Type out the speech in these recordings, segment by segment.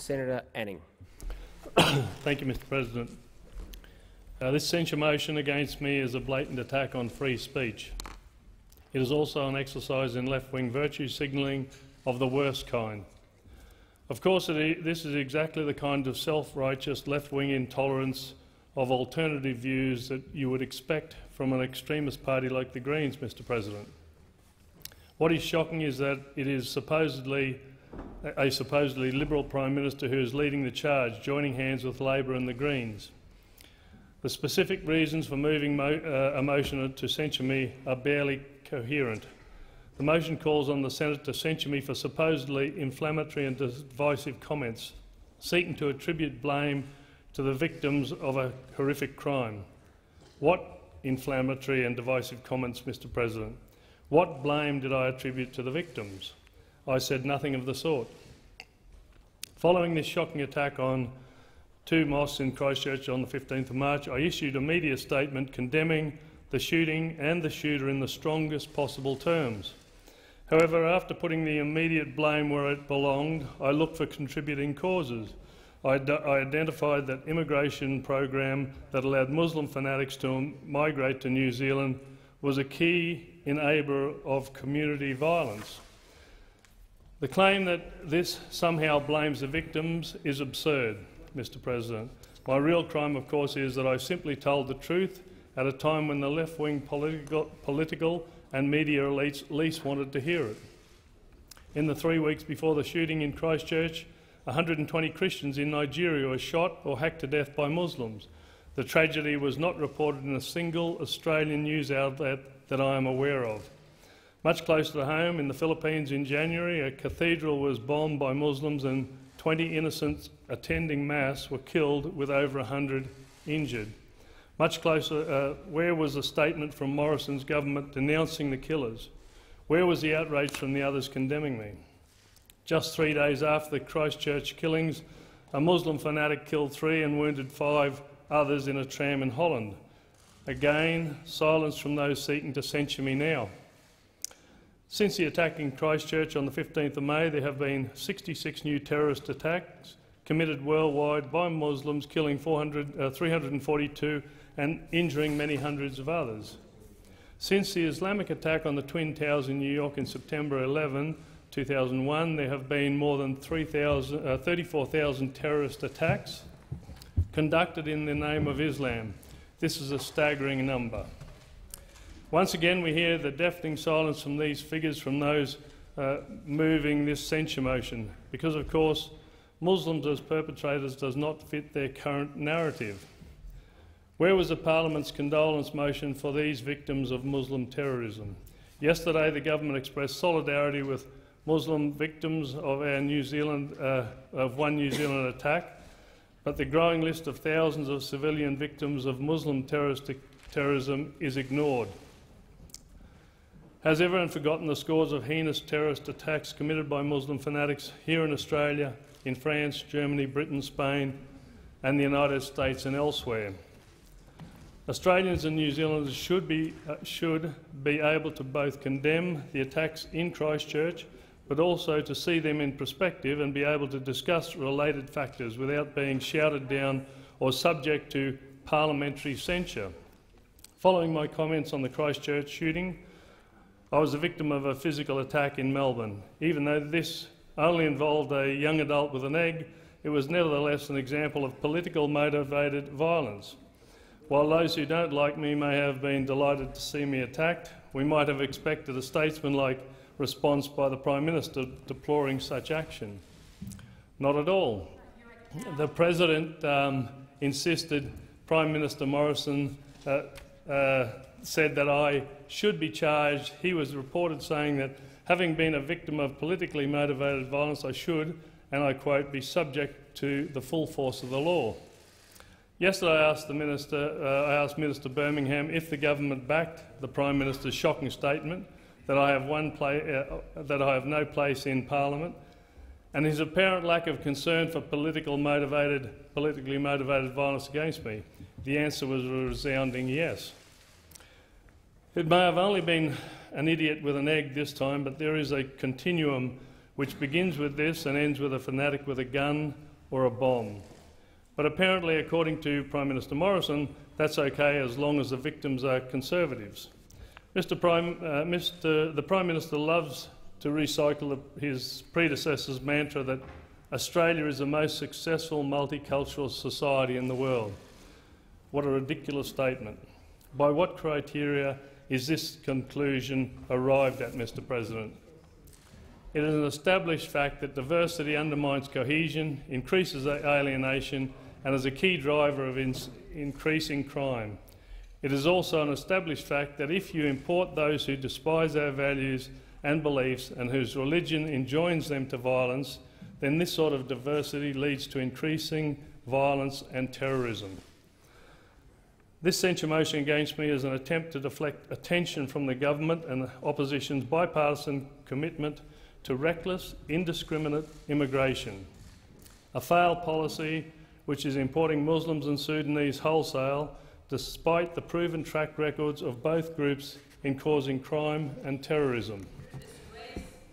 Senator Anning. Thank you, Mr President. This censure motion against me is a blatant attack on free speech. It is also an exercise in left-wing virtue signalling of the worst kind. Of course, this is exactly the kind of self-righteous left-wing intolerance of alternative views that you would expect from an extremist party like the Greens, Mr President. What is shocking is that it is supposedly Liberal Prime Minister who is leading the charge, joining hands with Labor and the Greens. The specific reasons for moving a motion to censure me are barely coherent. The motion calls on the Senate to censure me for supposedly inflammatory and divisive comments, seeking to attribute blame to the victims of a horrific crime. What inflammatory and divisive comments, Mr President? What blame did I attribute to the victims? I said nothing of the sort. Following this shocking attack on two mosques in Christchurch on the 15th of March, I issued a media statement condemning the shooting and the shooter in the strongest possible terms. However, after putting the immediate blame where it belonged, I looked for contributing causes. I identified that immigration program that allowed Muslim fanatics to migrate to New Zealand was a key enabler of community violence. The claim that this somehow blames the victims is absurd, Mr President. My real crime, of course, is that I simply told the truth at a time when the left-wing political and media elites least wanted to hear it. In the 3 weeks before the shooting in Christchurch, 120 Christians in Nigeria were shot or hacked to death by Muslims. The tragedy was not reported in a single Australian news outlet that I am aware of. Much closer to home, in the Philippines in January, a cathedral was bombed by Muslims and 20 innocents attending Mass were killed, with over 100 injured. Much closer, where was the statement from Morrison's government denouncing the killers? Where was the outrage from the others condemning me? Just 3 days after the Christchurch killings, a Muslim fanatic killed 3 and wounded 5 others in a tram in Holland. Again, silence from those seeking to censure me now. Since the attack in Christchurch on the 15th of May, there have been 66 new terrorist attacks committed worldwide by Muslims, killing 342 and injuring many hundreds of others. Since the Islamic attack on the Twin Towers in New York in September 11, 2001, there have been more than 34,000 terrorist attacks conducted in the name of Islam. This is a staggering number. Once again, we hear the deafening silence from these figures from those moving this censure motion, because, of course, Muslims as perpetrators does not fit their current narrative. Where was the Parliament's condolence motion for these victims of Muslim terrorism? Yesterday, the government expressed solidarity with Muslim victims of one New Zealand attack, but the growing list of thousands of civilian victims of Muslim terrorism is ignored. Has everyone forgotten the scores of heinous terrorist attacks committed by Muslim fanatics here in Australia, in France, Germany, Britain, Spain and the United States and elsewhere? Australians and New Zealanders should be able to both condemn the attacks in Christchurch, but also to see them in perspective and be able to discuss related factors without being shouted down or subject to parliamentary censure. Following my comments on the Christchurch shooting, I was the victim of a physical attack in Melbourne. Even though this only involved a young adult with an egg, it was nevertheless an example of political motivated violence. While those who don't like me may have been delighted to see me attacked, we might have expected a statesman-like response by the Prime Minister deploring such action. Not at all. The President insisted, Prime Minister Morrison said that I should be charged. He was reported saying that, having been a victim of politically motivated violence, I should, and I quote, be subject to the full force of the law. Yesterday I asked Minister Birmingham if the government backed the Prime Minister's shocking statement that I have no place in Parliament, and his apparent lack of concern for politically motivated violence against me. The answer was a resounding yes. It may have only been an idiot with an egg this time, but there is a continuum which begins with this and ends with a fanatic with a gun or a bomb. But apparently, according to Prime Minister Morrison, that's okay as long as the victims are Conservatives. The Prime Minister loves to recycle his predecessor's mantra that Australia is the most successful multicultural society in the world. What a ridiculous statement. By what criteria is this conclusion arrived at, Mr. President? It is an established fact that diversity undermines cohesion, increases alienation, and is a key driver of increasing crime. It is also an established fact that if you import those who despise our values and beliefs and whose religion enjoins them to violence, then this sort of diversity leads to increasing violence and terrorism. This censure motion against me is an attempt to deflect attention from the government and the opposition's bipartisan commitment to reckless, indiscriminate immigration, a failed policy which is importing Muslims and Sudanese wholesale despite the proven track records of both groups in causing crime and terrorism.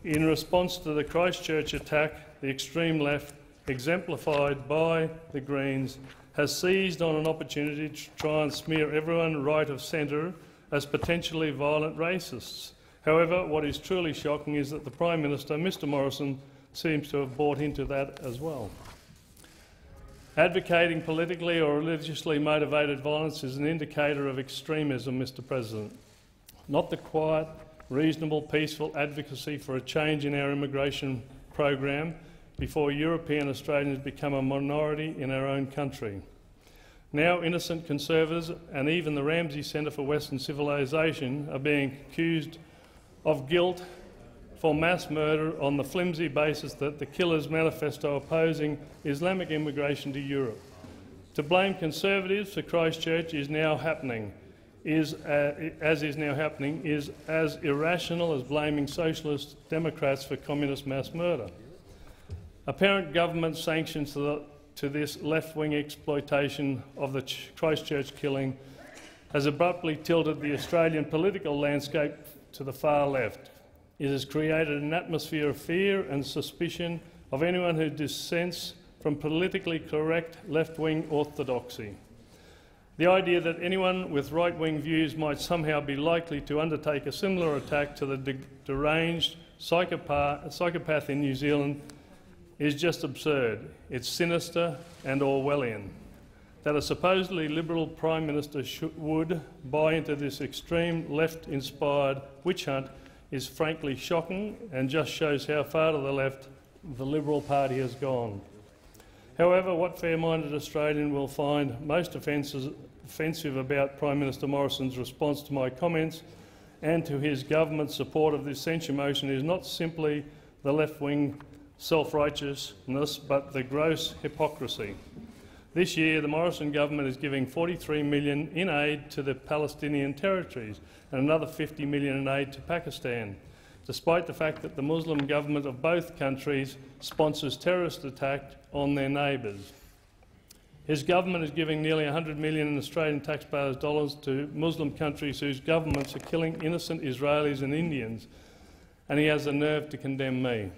In response to the Christchurch attack, the extreme left, exemplified by the Greens, has seized on an opportunity to try and smear everyone right of centre as potentially violent racists. However, what is truly shocking is that the Prime Minister, Mr Morrison, seems to have bought into that as well. Advocating politically or religiously motivated violence is an indicator of extremism, Mr President, not the quiet, reasonable, peaceful advocacy for a change in our immigration program before European Australians become a minority in our own country. Now innocent Conservatives and even the Ramsay Centre for Western Civilisation are being accused of guilt for mass murder on the flimsy basis that the killer's manifesto opposing Islamic immigration to Europe. To blame Conservatives for Christchurch is as irrational as blaming Socialist Democrats for communist mass murder. Apparent government sanctions to this left-wing exploitation of the Christchurch killing has abruptly tilted the Australian political landscape to the far left. It has created an atmosphere of fear and suspicion of anyone who dissents from politically correct left-wing orthodoxy. The idea that anyone with right-wing views might somehow be likely to undertake a similar attack to the deranged psychopath in New Zealand is just absurd. It's sinister and Orwellian. That a supposedly Liberal Prime Minister would buy into this extreme left-inspired witch hunt is frankly shocking and just shows how far to the left the Liberal Party has gone. However, what fair-minded Australian will find most offensive about Prime Minister Morrison's response to my comments and to his government's support of this censure motion is not simply the left-wing self-righteousness, but the gross hypocrisy. This year, the Morrison government is giving $43 million in aid to the Palestinian territories and another $50 million in aid to Pakistan, despite the fact that the Muslim government of both countries sponsors terrorist attacks on their neighbours. His government is giving nearly $100 million in Australian taxpayers' dollars to Muslim countries whose governments are killing innocent Israelis and Indians, and he has the nerve to condemn me.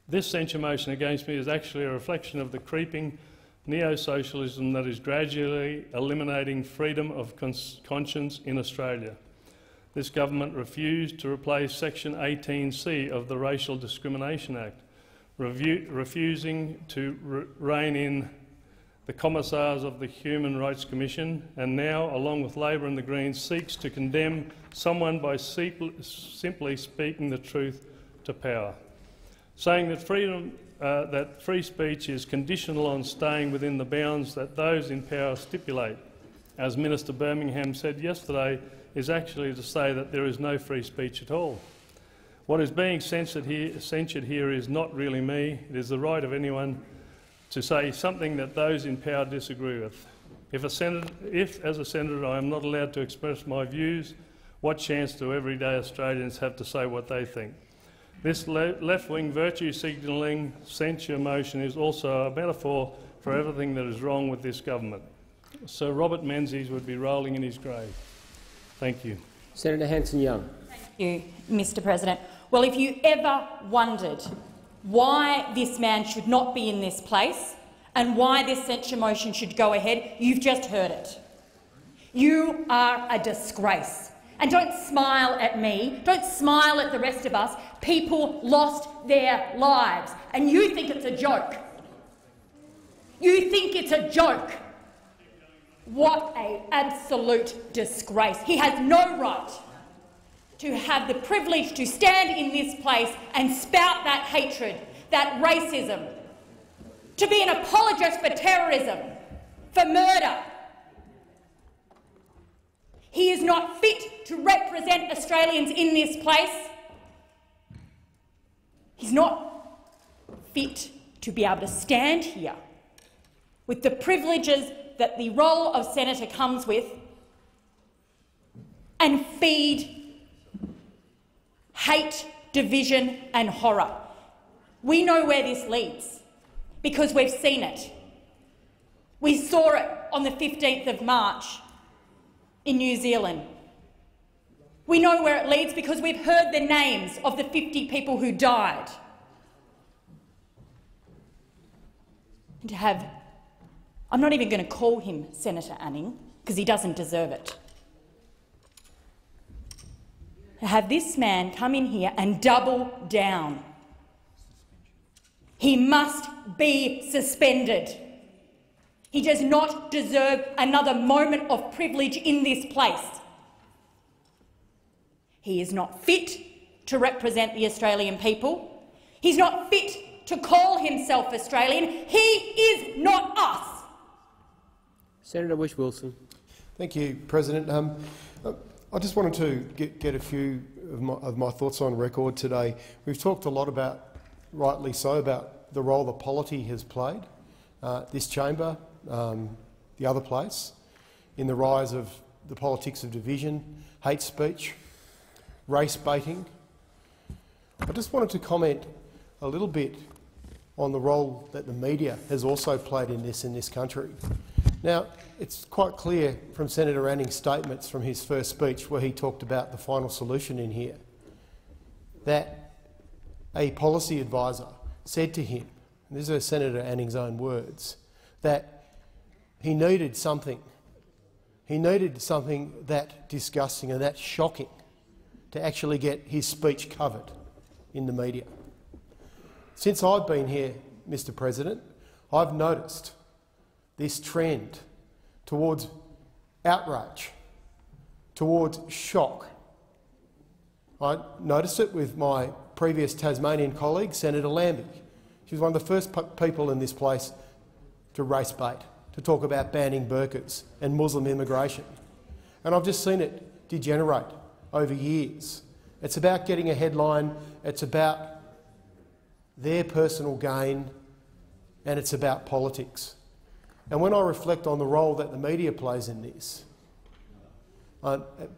This censure motion against me is actually a reflection of the creeping neo-socialism that is gradually eliminating freedom of conscience in Australia. This government refused to replace Section 18C of the Racial Discrimination Act, refusing to rein in the commissars of the Human Rights Commission, and now, along with Labor and the Greens, seeks to condemn someone by simply speaking the truth to power, saying that free speech is conditional on staying within the bounds that those in power stipulate, as Minister Birmingham said yesterday, is actually to say that there is no free speech at all. What is being censured here is not really me. It is the right of anyone to say something that those in power disagree with. If, as a senator, I am not allowed to express my views, what chance do everyday Australians have to say what they think? This left-wing virtue signalling censure motion is also a metaphor for everything that is wrong with this government. Sir Robert Menzies would be rolling in his grave. Thank you. Senator Hanson-Young. Thank you, Mr President. Well, if you ever wondered why this man should not be in this place and why this censure motion should go ahead, you've just heard it. You are a disgrace. And don't smile at me, don't smile at the rest of us. People lost their lives, and you think it's a joke. You think it's a joke. What an absolute disgrace. He has no right to have the privilege to stand in this place and spout that hatred, that racism, to be an apologist for terrorism, for murder. He is not fit to represent Australians in this place. He's not fit to be able to stand here with the privileges that the role of senator comes with and feed hate, division and horror. We know where this leads because we've seen it. We saw it on the 15th of March in New Zealand. We know where it leads because we've heard the names of the 50 people who died. And to have, I'm not even going to call him Senator Anning because he doesn't deserve it. To have this man come in here and double down. He must be suspended. He does not deserve another moment of privilege in this place. He is not fit to represent the Australian people. He's not fit to call himself Australian. He is not us. Senator Whish-Wilson. Thank you, President. I just wanted to get a few of my thoughts on record today. We've talked a lot about, rightly so, about the role that polity has played, this chamber, the other place, in the rise of the politics of division, hate speech, race baiting. I just wanted to comment a little bit on the role that the media has also played in this country. Now, it's quite clear from Senator Anning's statements from his first speech, where he talked about the final solution in here, that a policy advisor said to him, and these are Senator Anning's own words, that he needed something. He needed something that disgusting and that shocking to actually get his speech covered in the media. Since I've been here, Mr. President, I've noticed this trend towards outrage, towards shock. I noticed it with my previous Tasmanian colleague, Senator Lambie. She was one of the first people in this place to race bait, to talk about banning burqas and Muslim immigration. And I've just seen it degenerate over years. It's about getting a headline, it's about their personal gain, and it's about politics. And when I reflect on the role that the media plays in this,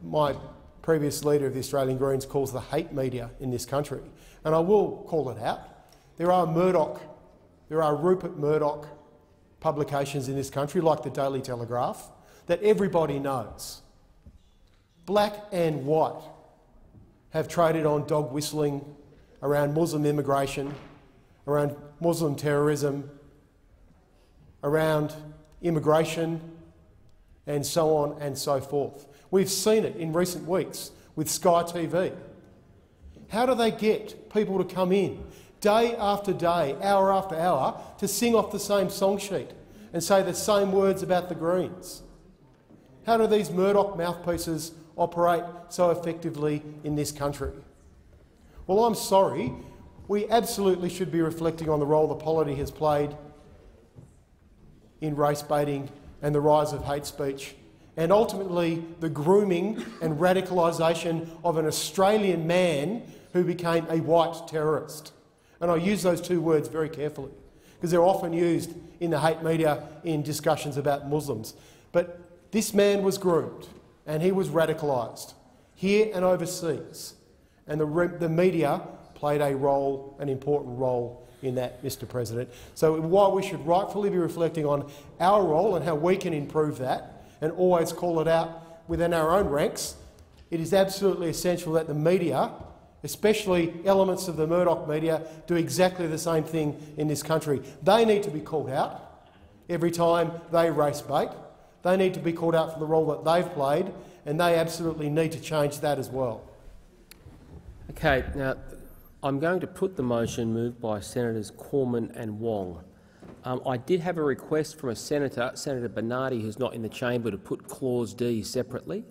my previous leader of the Australian Greens calls the hate media in this country, and I will call it out. There are Rupert Murdoch publications in this country, like the Daily Telegraph, that everybody knows, black and white, have traded on dog whistling around Muslim immigration, around Muslim terrorism, around immigration, and so on and so forth. We've seen it in recent weeks with Sky TV. How do they get people to come in day after day, hour after hour, to sing off the same song sheet and say the same words about the Greens? How do these Murdoch mouthpieces operate so effectively in this country? Well, I'm sorry. We absolutely should be reflecting on the role the polity has played in race baiting and the rise of hate speech, and ultimately the grooming and radicalisation of an Australian man who became a white terrorist. And I use those two words very carefully because they're often used in the hate media in discussions about Muslims. But this man was groomed and he was radicalised here and overseas, and the media played an important role in that, Mr. President. So while we should rightfully be reflecting on our role and how we can improve that and always call it out within our own ranks, it is absolutely essential that the media especially elements of the Murdoch media, do exactly the same thing in this country. They need to be called out every time they race bait. They need to be called out for the role that they've played, and they absolutely need to change that as well. Okay, now I'm going to put the motion moved by Senators Cormann and Wong. I did have a request from a senator, Senator Bernardi, who's not in the chamber, to put Clause D separately.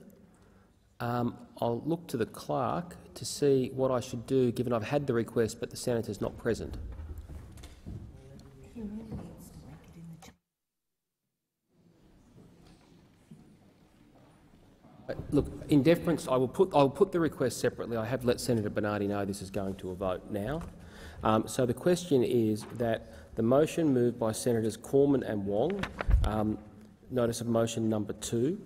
I'll look to the clerk to see what I should do, given I've had the request but the senator's not present. Look, in deference, I'll put the request separately. I have let Senator Bernardi know this is going to a vote now. So the question is that the motion moved by Senators Cormann and Wong, notice of motion number 2.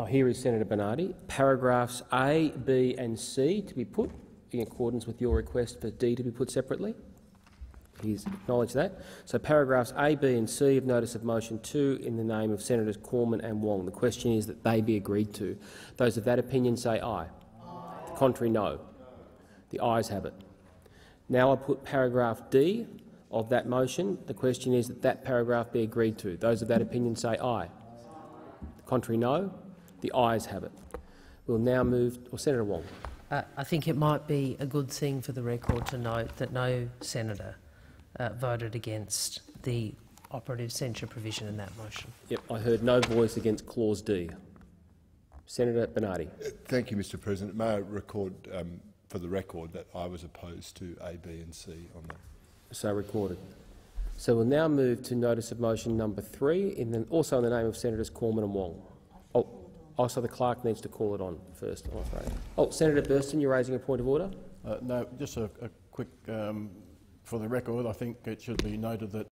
Here is Senator Bernardi. Paragraphs A, B and C to be put in accordance with your request for D to be put separately. He's acknowledged that. So paragraphs A, B and C of notice of motion 2 in the name of Senators Cormann and Wong. The question is that they be agreed to. Those of that opinion say aye. The contrary, no. The ayes have it. Now I put paragraph D of that motion. The question is that that paragraph be agreed to. Those of that opinion say aye. The contrary, no. The ayes have it. We'll now move... Senator Wong. I think it might be a good thing for the record to note that no senator voted against the operative censure provision in that motion. Yep, I heard no voice against Clause D. Senator Bernardi. Thank you, Mr President. May I record for the record that I was opposed to A, B and C on that. So recorded. So we'll now move to notice of motion number 3, also in the name of Senators Cormann and Wong. So the clerk needs to call it on first, I'm afraid. Senator Burston, you're raising a point of order? No, just a quick, for the record, I think it should be noted that